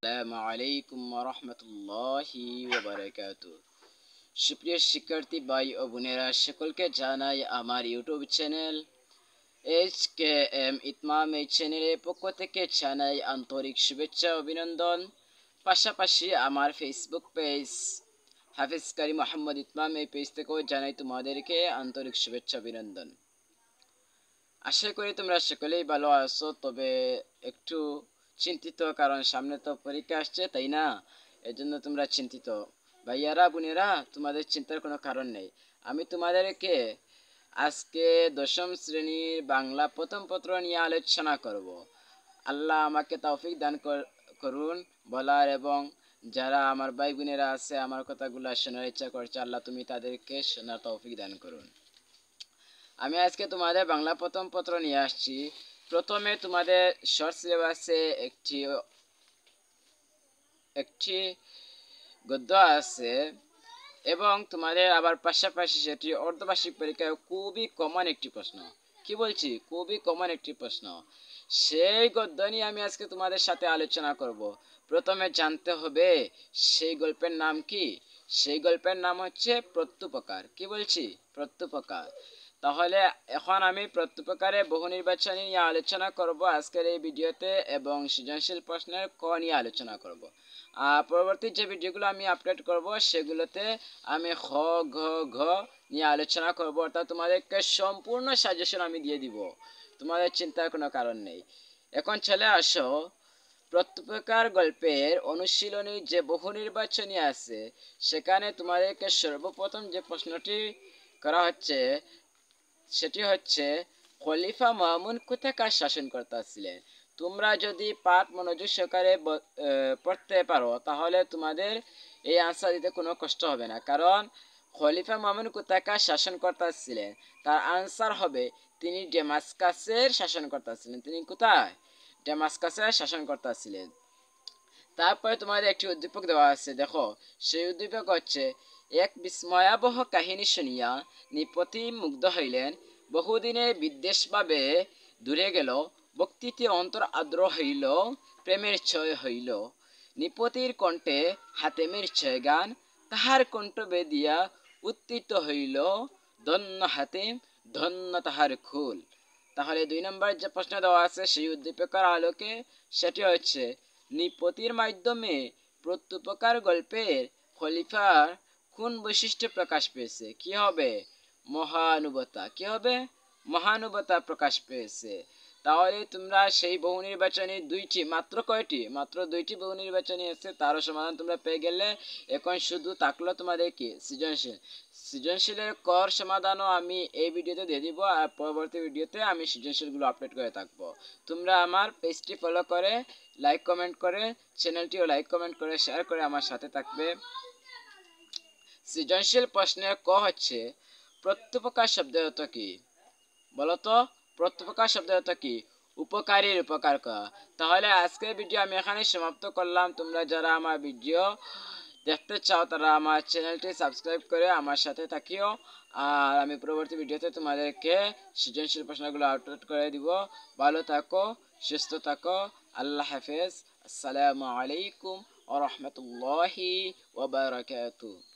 আসসালামু আলাইকুম ওয়া রাহমাতুল্লাহি ওয়া বারাকাতুহু। সুপ্রিয় শিক্ষার্থী ভাই ও বোনেরা, সকলকে জানাই আমার ইউটিউব চ্যানেল HKM ইতমাম এই চ্যানেলের পক্ষ থেকে জানাই আন্তরিক শুভেচ্ছা অভিনন্দন। পাশাপাশি আমার ফেসবুক পেজ হাফিজ কারি মোহাম্মদ ইতমাম এই পেজ থেকেও জানাই তোমাদেরকে আন্তরিক শুভেচ্ছা অভিনন্দন। আশা করি তোমরা সকলেই ভালো আছো, তবে একটু চিন্তিত, কারণ সামনে তো পরীক্ষা আসছে, তাই না? এজন্য তোমরা চিন্তিত। ভাইয়ারা বোনেরা, তোমাদের চিন্তার কোনো কারণ নেই। আমি তোমাদেরকে আজকে দশম শ্রেণীর বাংলা প্রথম পত্র নিয়ে আলোচনা করব। আল্লাহ আমাকে তৌফিক দান করুন বলার, এবং যারা আমার ভাই বোনেরা আছে আমার কথাগুলো শোনার ইচ্ছা করছে, আল্লাহ তুমি তাদেরকে শোনার তৌফিক দান করুন। আমি আজকে তোমাদের বাংলা প্রথম পত্র নিয়ে আসছি। প্রথমে তোমাদের শর্ট সিলেবাসে একটি গদ্য আছে, এবং তোমাদের আবার পাশাপাশি সেটি অর্ধবার্ষিক পরীক্ষায় খুবই কমন একটি প্রশ্ন। কি বলছি? খুবই কমন একটি প্রশ্ন। সেই গদ্য নিয়ে আমি আজকে তোমাদের সাথে আলোচনা করব। প্রথমে জানতে হবে সেই গল্পের নাম কি। সেই গল্পের নাম হচ্ছে প্রত্যুপকার। কি বলছি? প্রত্যুপকার। তাহলে এখন আমি প্রত্যুপকারের বহু নির্বাচনী নিয়ে আলোচনা করব আজকের এই ভিডিওতে, এবং সৃজনশীল প্রশ্নের ক নিয়ে আলোচনা করব। পরবর্তী যে ভিডিওগুলো আমি আপলোড করব সেগুলোতে আমি খ, ঘ, ঘ নিয়ে আলোচনা করব, অর্থাৎ তোমাদেরকে সম্পূর্ণ সাজেশন আমি দিয়ে দিব। তোমাদের চিন্তার কোনো কারণ নেই। এখন চলে আসো, প্রত্যুপকার গল্পের অনুশীলনী যে বহু নির্বাচনী আছে সেখানে তোমাদেরকে সর্বপ্রথম যে প্রশ্নটি করা হচ্ছে সেটি হচ্ছে, খলিফা মামুন কোথাকার শাসনকর্তা ছিলেন? তোমরা যদি পাঠ মনোযোগ সহকারে পড়তে পারো তাহলে তোমাদের এই আনসার দিতে কোনো কষ্ট হবে না, কারণ খলিফা মামুন কোথাকার শাসনকর্তা ছিলেন, তার আনসার হবে তিনি ডেমাস্কাসের শাসনকর্তা ছিলেন। তিনি কোথায়? ডেমাস্কাসের শাসনকর্তা ছিলেন। তারপরে তোমাদের একটি উদ্দীপক দেওয়া আছে, দেখো সেই উদ্দীপক হচ্ছে, এক বিস্ময়াবহ কাহিনী শুনিয়া নৃপতি মুগ্ধ হইলেন, বহুদিনের বিদ্বেষভাবে দূরে গেল, ভক্তিতে অন্তর আর্দ্র হইল, প্রেমের ছয় হইল, নৃপতির কণ্ঠে হাতেমের ছয় গান, তাহার কণ্ঠ বেদিয়া উত্থিত হইল, ধন্য হাতেম ধন্য তাহার খুল। তাহলে 2 নম্বর যে প্রশ্ন দেওয়া আছে সেই উদ্দীপকের আলোকে সেটি হচ্ছে, নৃপতির মাধ্যমে প্রত্যুপকার গল্পের খলিফার কোন বৈশিষ্ট্য প্রকাশ পেয়েছে? কি হবে? মহানুভবতা। কি হবে? মহানুভবতা প্রকাশ পেয়েছে। তাহলে তোমরা সেই বহু নির্বাচনী দুইটি, মাত্র কয়টি? মাত্র 2টি বহু নির্বাচনী আছে, তারও সমাধান তোমরা পেয়ে গেলে। এখন শুধু থাকলো তোমাদের কি? সৃজনশীল। সৃজনশীলের কর সমাধানও আমি এই ভিডিওতে দিয়ে দিব, আর পরবর্তী ভিডিওতে আমি সৃজনশীলগুলো আপলোড করে থাকবো। তোমরা আমার পেজটি ফলো করে, লাইক কমেন্ট করে, চ্যানেলটিও লাইক কমেন্ট করে শেয়ার করে আমার সাথে থাকবে। সৃজনশীল প্রশ্নের ক হচ্ছে, প্রত্যুপকার শব্দের অর্থ কি? বলতো, প্রত্যুপকার শব্দের অর্থ কি? উপকারীর উপকার করা। তাহলে আজকের ভিডিও আমি এখানে সমাপ্ত করলাম। তোমরা যারা আমার ভিডিও দেখতে চাও তারা আমার চ্যানেলটি সাবস্ক্রাইব করে আমার সাথে থাকিও, আর আমি পরবর্তী ভিডিওতে তোমাদেরকে সৃজনশীল প্রশ্নগুলো আপলোড করে দিব। ভালো থাকো, সুস্থ থাকো। আল্লাহ হাফেজ। আসসালামু আলাইকুম ওয়া রাহমাতুল্লাহি ওয়া বারাকাতুহু।